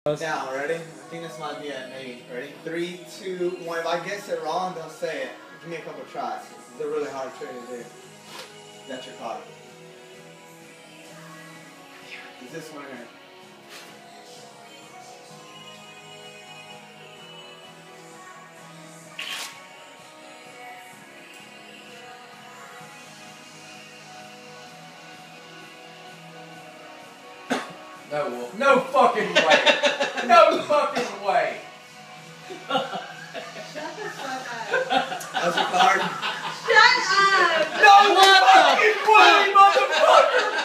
Now, ready? I think this might be it, maybe. Ready? 3, 2, 1. If I guess it wrong, don't say it. Give me a couple tries. This is a really hard trick to do. That's your card. Is this one here? No fucking way. No fucking way. That's your card? Shut up! No fucking way, motherfucker!